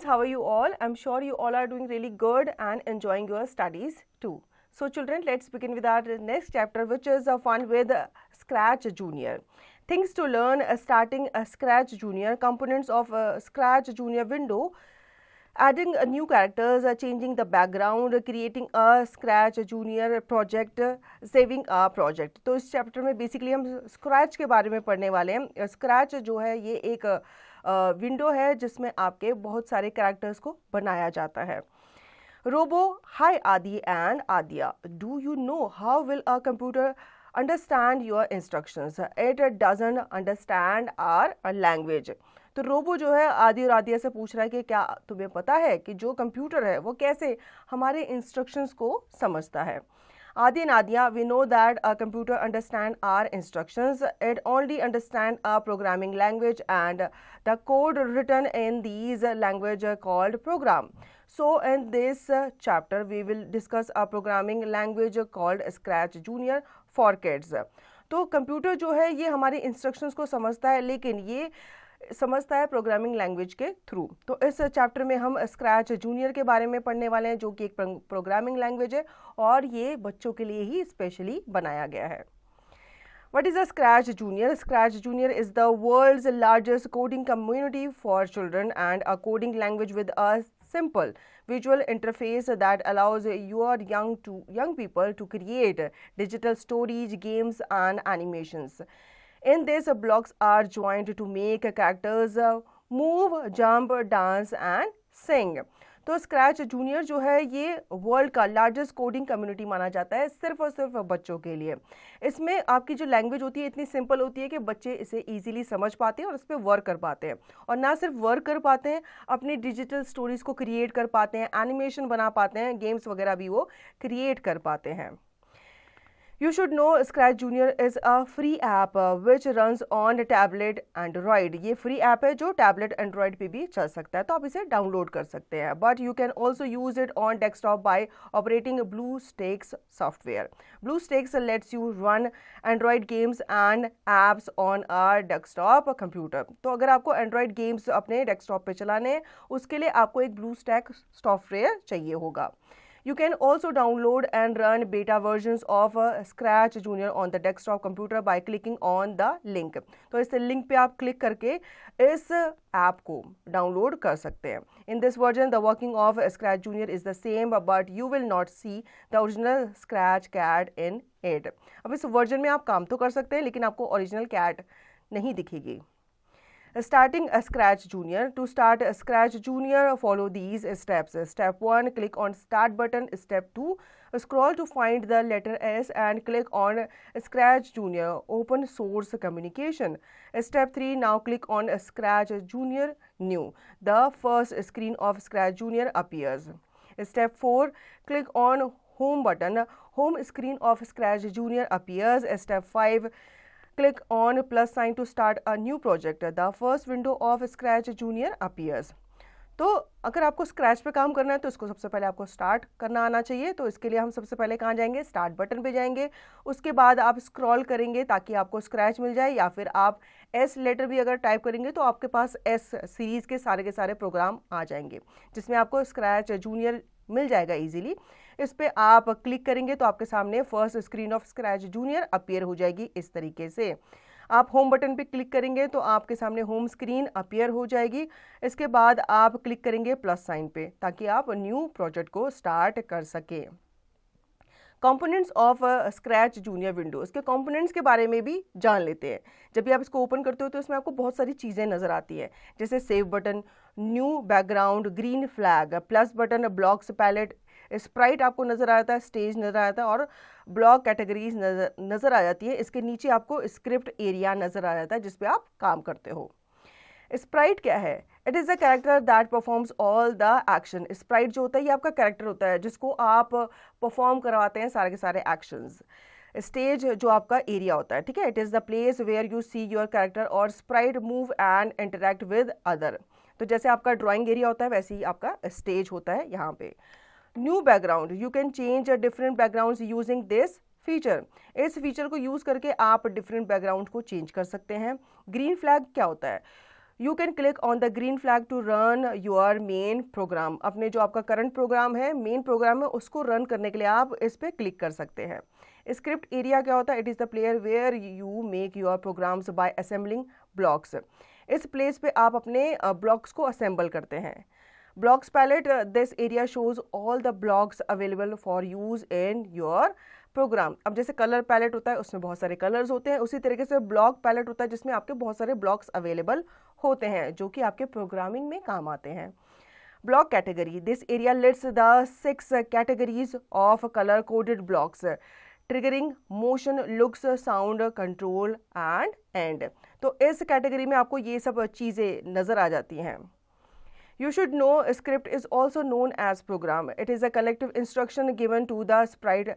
students, how are you all? I'm sure you all are doing really good and enjoying your studies too. So children, let's begin with our next chapter, which is fun with Scratch Junior. Things to learn starting Scratch Junior, components of Scratch Junior window, adding new characters, changing the background, creating a Scratch Junior project, saving a project. तो इस chapter में basically हम scratch के बारे में पढ़ने वाले हैं. स्क्रैच जो है ये एक विंडो है जिसमें आपके बहुत सारे कैरेक्टर्स को बनाया जाता है. Robo, hi Aadi and Aadiya, do you know how will a computer understand your instructions? It doesn't understand our language. तो रोबो जो है आदि और आदिया से पूछ रहा है कि क्या तुम्हें पता है कि जो कंप्यूटर है वो कैसे हमारे इंस्ट्रक्शंस को समझता है. Adi and Adia, we know that a computer understands our instructions. It only understands a programming language and the code written in these language called program. So in this chapter, we will discuss a programming language called Scratch Junior for kids. तो computer जो है ये हमारे instructions को समझता है, लेकिन ये समझता है प्रोग्रामिंग लैंग्वेज के थ्रू. तो इस चैप्टर में हम स्क्रैच जूनियर के बारे में पढ़ने वाले हैं, जो कि एक प्रोग्रामिंग लैंग्वेज है और ये बच्चों के लिए ही स्पेशली बनाया गया है. What is a Scratch Junior? Scratch Junior is the world's largest coding community for children and a coding language with a simple visual interface that allows your young people to create digital stories, games and animations. In this, blocks are joined to make characters move, jump, dance and sing. तो scratch junior जो है ये world का largest coding community माना जाता है, सिर्फ और सिर्फ बच्चों के लिए. इसमें आपकी जो लैंग्वेज होती है इतनी सिंपल होती है कि बच्चे इसे इजीली समझ पाते हैं और इस पर वर्क कर पाते हैं. और ना सिर्फ वर्क कर पाते हैं, अपनी डिजिटल स्टोरीज को क्रिएट कर पाते हैं, एनिमेशन बना पाते हैं, गेम्स वगैरह भी वो क्रिएट कर पाते हैं. You should know Scratch Junior is a free app which runs on tablet Android. ये free app है जो tablet Android पे भी चल सकता है, तो आप इसे डाउनलोड कर सकते हैं. But you can also use it on desktop by operating BlueStacks software. BlueStacks lets you run Android games and apps on a desktop computer. तो अगर आपको Android games अपने desktop पे चलाने हैं, उसके लिए आपको एक BlueStacks सॉफ्टवेयर चाहिए होगा. You can also download and run beta versions of Scratch Junior on the desktop computer by clicking on the link. तो इस लिंक पे आप क्लिक करके इस ऐप को डाउनलोड कर सकते हैं. In this version, the working of Scratch Junior is the same, but you will not see the original Scratch cat in it. अब इस वर्जन में आप काम तो कर सकते हैं, लेकिन आपको ओरिजिनल कैट नहीं दिखेगी. Starting a Scratch Junior. To start a Scratch Junior, follow these steps. Step 1, click on Start button. Step 2, scroll to find the letter S and click on Scratch Junior Open Source Communication. Step 3, now click on Scratch Junior New. The first screen of Scratch Junior appears. Step 4, click on Home button. Home screen of Scratch Junior appears. Step 5, click on plus sign to start a new project. The first window of Scratch Junior appears. तो अगर आपको scratch पे काम करना है तो इसको सबसे पहले आपको स्टार्ट करना आना चाहिए. तो इसके लिए हम सबसे पहले कहाँ जाएंगे? स्टार्ट बटन पे जाएंगे. उसके बाद आप स्क्रॉल करेंगे ताकि आपको स्क्रैच मिल जाए, या फिर आप एस लेटर भी अगर टाइप करेंगे तो आपके पास एस सीरीज़ के सारे प्रोग्राम आ जाएंगे, जिसमें आपको स्क्रैच जूनियर मिल जाएगा इजीली. इस पे आप क्लिक करेंगे तो आपके सामने first screen of scratch junior appear हो जाएगी इस तरीके से. आप होम बटन पे क्लिक करेंगे तो आपके सामने होम स्क्रीन अपीयर हो जाएगी. इसके बाद आप क्लिक करेंगे प्लस साइन पे ताकि आप न्यू प्रोजेक्ट को स्टार्ट कर सकें. Components of scratch junior window, इसके कंपोनेंट्स के बारे में भी जान लेते हैं. जब भी आप इसको ओपन करते हो तो इसमें आपको बहुत सारी चीज़ें नज़र आती हैं, जैसे save button, new background, green flag, plus button, blocks palette, sprite आपको नज़र आ जाता है, स्टेज नज़र आ जाता है और ब्लॉक कैटेगरीज नज़र आ जाती है. इसके नीचे आपको स्क्रिप्ट एरिया नज़र आ जाता है जिस पे आप काम करते हो. स्प्राइट क्या है? It is a character that performs all the action. Sprite जो होता है ये आपका कैरेक्टर होता है जिसको आप परफॉर्म करवाते हैं सारे के सारे एक्शंस. स्टेज जो आपका एरिया होता है, ठीक है. It is the place where you see your character और sprite move and interact with other. तो जैसे आपका ड्राइंग एरिया होता है वैसे ही आपका स्टेज होता है यहाँ पे. New background, you can change different backgrounds using this feature. इस फीचर को यूज़ करके आप डिफरेंट बैकग्राउंड को चेंज कर सकते हैं. ग्रीन फ्लैग क्या होता है? You can click on the green flag to run your main program. अपने जो आपका करंट प्रोग्राम है, मेन प्रोग्राम है, उसको रन करने के लिए आप इस पर क्लिक कर सकते हैं। स्क्रिप्ट एरिया क्या होता है? It is the player where you make your programs by assembling blocks. इस प्लेस पे आप अपने ब्लॉक्स को असेंबल करते हैं। Blocks palette, this area shows all the blocks available for use in your program. अब जैसे कलर पैलेट होता है उसमें बहुत सारे कलर्स होते हैं, उसी तरीके से ब्लॉक पैलेट होता है जिसमें आपके बहुत सारे ब्लॉक्स अवेलेबल होते हैं जो कि आपके प्रोग्रामिंग में काम आते हैं। Block category, this area lists the 6 categories of colour coded blocks triggering motion, looks, sound, control and and. तो इस कैटेगरी में आपको ये सब चीज़ें नज़र आ जाती हैं। You should know script is also known as program. It is a collective instruction given to the sprite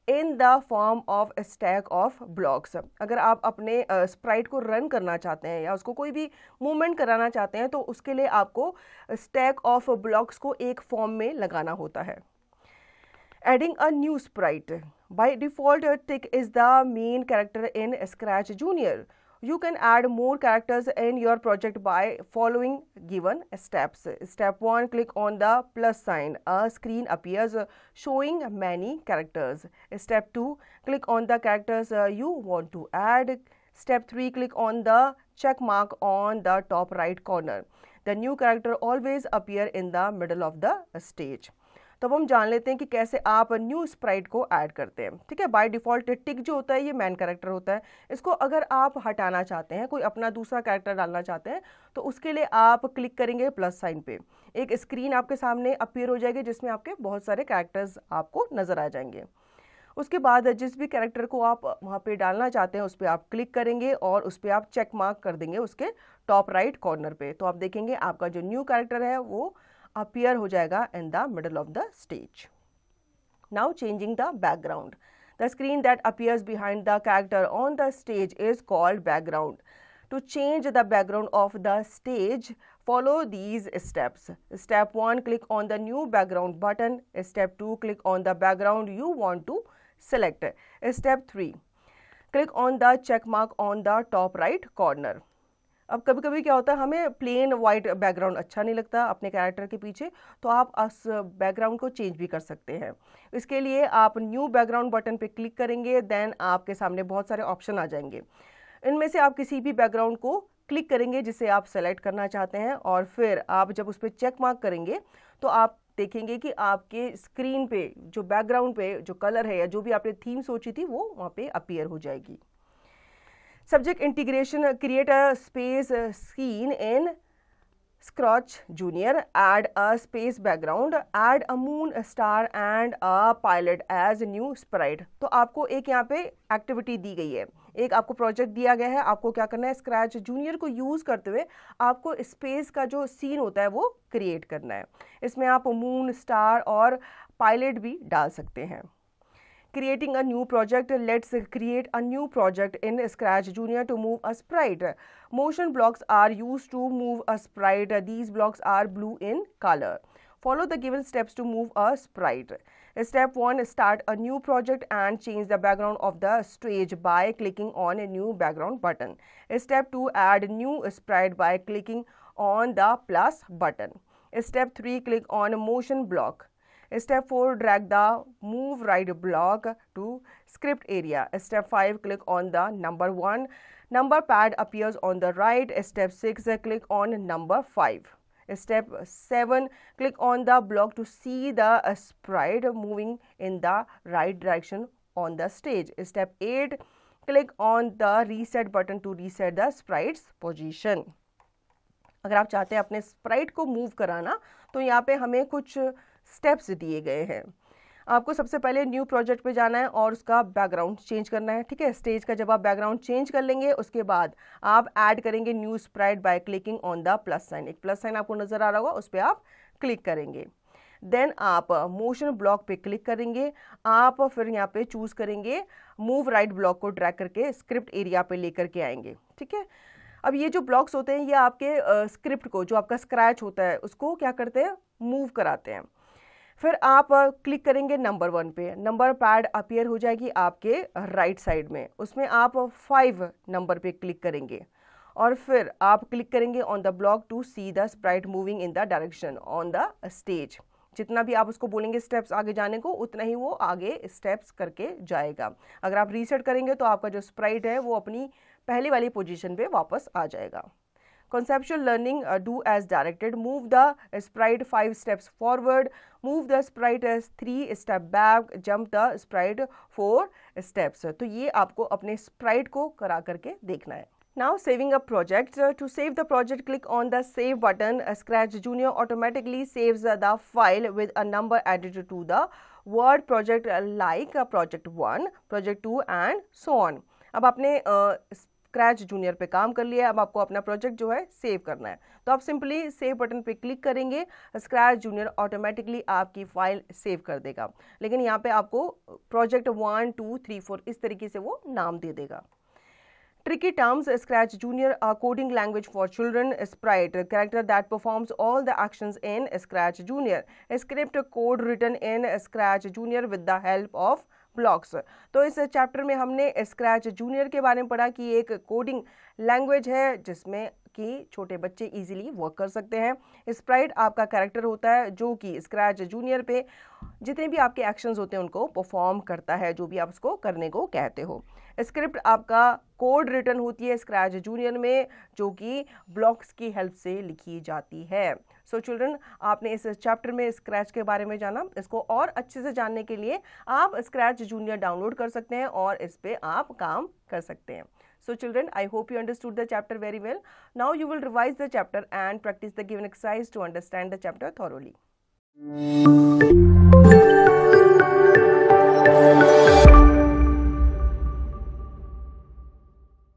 in the form of a stack of blocks. अगर आप अपने sprite को रन करना चाहते हैं या उसको कोई भी मूवमेंट कराना चाहते हैं तो उसके लिए आपको stack of blocks को एक फॉर्म में लगाना होता है। Adding a new sprite. By default, Tick is the main character in Scratch Junior. You can add more characters in your project by following given steps. Step 1, click on the plus sign. A screen appears showing many characters. Step 2, click on the characters you want to add. Step 3, click on the check mark on the top right corner. The new character always appear in the middle of the stage. तो अब हम जान लेते हैं कि कैसे आप new Sprite को ऐड करते हैं। ठीक है, बाय डिफ़ॉल्ट टिक जो होता है ये मैन कैरेक्टर होता है। इसको अगर आप हटाना चाहते हैं, कोई अपना दूसरा कैरेक्टर डालना चाहते हैं, तो उसके लिए आप क्लिक करेंगे प्लस साइन पे। एक स्क्रीन आपके सामने अपीयर हो जाएगी जिसमें आपके बहुत सारे कैरेक्टर्स आपको नज़र आ जाएंगे। उसके बाद जिस भी कैरेक्टर को आप वहाँ पे डालना चाहते हैं उस पर आप क्लिक करेंगे और उस पर आप चेक मार्क कर देंगे उसके टॉप राइट कॉर्नर पे। तो आप देखेंगे आपका जो न्यू कैरेक्टर है वो appear हो जाएगा in the middle of the stage. Now changing the background. The screen that appears behind the character on the stage is called background. To change the background of the stage, follow these steps. Step 1, click on the new background button. Step 2, click on the background you want to select. Step 3, click on the check mark on the top right corner. अब कभी कभी क्या होता है, हमें plain white background अच्छा नहीं लगता अपने कैरेक्टर के पीछे, तो आप उस बैकग्राउंड को चेंज भी कर सकते हैं। इसके लिए आप न्यू बैकग्राउंड बटन पे क्लिक करेंगे, देन आपके सामने बहुत सारे ऑप्शन आ जाएंगे। इनमें से आप किसी भी बैकग्राउंड को क्लिक करेंगे जिसे आप सेलेक्ट करना चाहते हैं और फिर आप जब उस पर चेक मार्क करेंगे तो आप देखेंगे कि आपके स्क्रीन पे जो बैकग्राउंड पे जो कलर है या जो भी आपने थीम सोची थी वो वहाँ पे अपीयर हो जाएगी। Subject integration, create a space scene in Scratch Junior, add a space background, add a moon, a star and a pilot as new sprite. तो आपको एक यहाँ पे एक्टिविटी दी गई है, एक आपको प्रोजेक्ट दिया गया है, आपको क्या करना है, स्क्रैच जूनियर को यूज़ करते हुए आपको स्पेस का जो सीन होता है वो क्रिएट करना है। इसमें आप मून, स्टार और पायलट भी डाल सकते हैं। Creating a new project. Let's create a new project in Scratch Junior to move a sprite. Motion blocks are used to move a sprite. These blocks are blue in color. Follow the given steps to move a sprite. Step 1, start a new project and change the background of the stage by clicking on a new background button. Step 2, add new sprite by clicking on the plus button. Step 3, click on motion block. Step 4, drag the move right block to script area. Step 5, click on the number 1. Number pad appears on the right. Step 6, click on number 5. Step 7, click on the block to see the sprite moving in the right direction on the stage. Step 8, click on the reset button to reset the sprite's position. अगर आप चाहते हैं अपने Sprite को move कराना तो यहाँ पे हमें कुछ स्टेप्स दिए गए हैं। आपको सबसे पहले न्यू प्रोजेक्ट पे जाना है और उसका बैकग्राउंड चेंज करना है। ठीक है, स्टेज का जब आप बैकग्राउंड चेंज कर लेंगे उसके बाद आप ऐड करेंगे new Sprite by clicking on the plus sign. एक प्लस साइन आपको नज़र आ रहा होगा, उस पर आप क्लिक करेंगे। देन आप मोशन ब्लॉक पे क्लिक करेंगे। आप फिर यहाँ पे चूज़ करेंगे मूव राइट ब्लॉक को ड्रैग करके स्क्रिप्ट एरिया पे लेकर के आएंगे। ठीक है, अब ये जो ब्लॉक्स होते हैं ये आपके स्क्रिप्ट को, जो आपका स्क्रैच होता है उसको क्या करते हैं, मूव कराते हैं। फिर आप क्लिक करेंगे नंबर 1 पे, नंबर पैड अपीयर हो जाएगी आपके राइट साइड में, उसमें आप 5 नंबर पे क्लिक करेंगे और फिर आप क्लिक करेंगे on the block to see the sprite moving in the direction on the stage. जितना भी आप उसको बोलेंगे स्टेप्स आगे जाने को, उतना ही वो आगे स्टेप्स करके जाएगा। अगर आप रीसेट करेंगे तो आपका जो स्प्राइट है वो अपनी पहली वाली पोजीशन पे वापस आ जाएगा। Conceptual learning, do as directed. Move the sprite 5 steps forward. Move the sprite as 3 step back. Jump the sprite 4 steps. तो ये आपको अपने sprite को करा करके देखना है। Now saving a project. To save the project, click on the save button. Scratch Junior automatically saves the file with a number added to the word project like project 1, project 2 and so on. अब आपने scratch junior पे काम कर लिया है, अब आपको अपना प्रोजेक्ट जो है सेव करना है। तो आप सिंपली सेव बटन पे क्लिक करेंगे, स्क्रैच जूनियर ऑटोमेटिकली आपकी फाइल सेव कर देगा। लेकिन यहाँ पे आपको प्रोजेक्ट 1, 2, 3, 4 इस तरीके से वो नाम दे देगा। Tricky terms, Scratch Junior, a coding language for children. Sprite, character that performs all the actions in Scratch Junior. Script code written in Scratch Junior with the help of blocks. तो इस chapter में हमने scratch junior के बारे में पढ़ा कि एक कोडिंग लैंग्वेज है जिसमें कि छोटे बच्चे इजीली वर्क कर सकते हैं। स्प्राइट आपका कैरेक्टर होता है जो कि स्क्रैच जूनियर पे जितने भी आपके एक्शंस होते हैं उनको परफॉर्म करता है, जो भी आप उसको करने को कहते हो। स्क्रिप्ट आपका कोड रिटर्न होती है स्क्रैच जूनियर में, जो कि ब्लॉक्स की हेल्प से लिखी जाती है। सो चिल्ड्रन, आपने इस चैप्टर में स्क्रैच के बारे में जाना। इसको और अच्छे से जानने के लिए आप स्क्रैच जूनियर डाउनलोड कर सकते हैं और इस पे आप काम कर सकते हैं। So children, I hope you understood the chapter very well. Now you will revise the chapter and practice the given exercise to understand the chapter thoroughly.